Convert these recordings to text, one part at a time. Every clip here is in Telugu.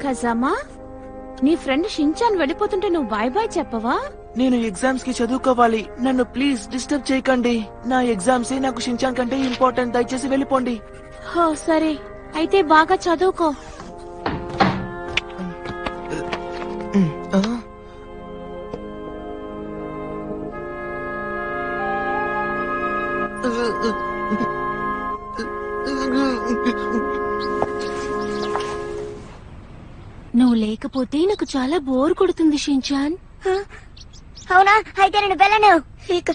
కజామా, నీ ఫ్రెండ్ షించాన్ వెళ్ళిపోతుంటే నువ్వు బాయ్ బాయ్ చెప్పవా? నేను ఎగ్జామ్స్ కి చదువుకోవాలి. నన్ను ప్లీజ్ డిస్టర్బ్ చేయకండి. నా ఎగ్జామ్స్ నాకు షించాన్ కంటే ఇంపార్టెంట్. దయచేసి వెళ్ళిపోండి. హో సరే, అయితే బాగా చదువుకో. నువ్వు లేకపోతే నాకు చాలా బోర్ కొడుతుంది షించాన్. అవునా? అయితే నేను వెళ్ళను. ఇక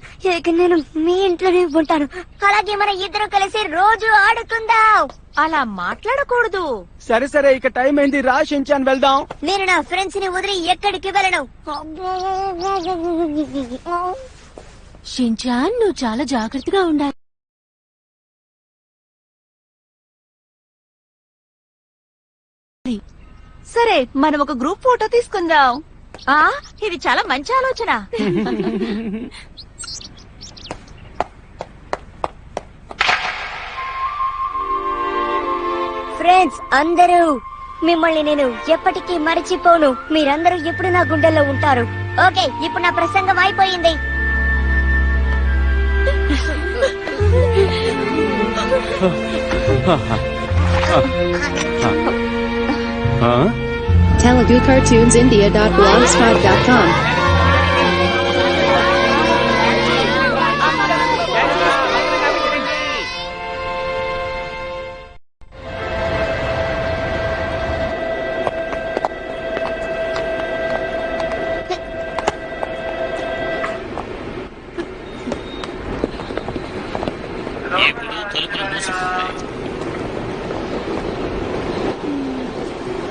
నేను మీ ఇంట్లోనే ఉంటాను. అలాగే మన ఇద్దరు కలిసి రోజు ఆడుకుందాం. అలా మాట్లాడకూడదు. సరే సరే, ఇక టైం అయింది. రా షించాన్, వెళ్దాం. నేను నా ఫ్రెండ్స్ ని వదిలి ఎక్కడికి వెళ్ళను. షించాన్, నువ్వు చాలా జాగ్రత్తగా ఉండాలి. సరే, మనం ఒక గ్రూప్ ఫోటో తీసుకుందాం. ఇది చాలా మంచి ఆలోచన. ఫ్రెండ్స్ అందరూ, మిమ్మల్ని నేను ఎప్పటికీ మర్చిపోను. మీరందరూ ఎప్పుడు నా గుండెల్లో ఉంటారు. ఓకే, ఇప్పుడు నా ప్రసంగం అయిపోయింది. TeluguCartoonsIndia.blogspot.com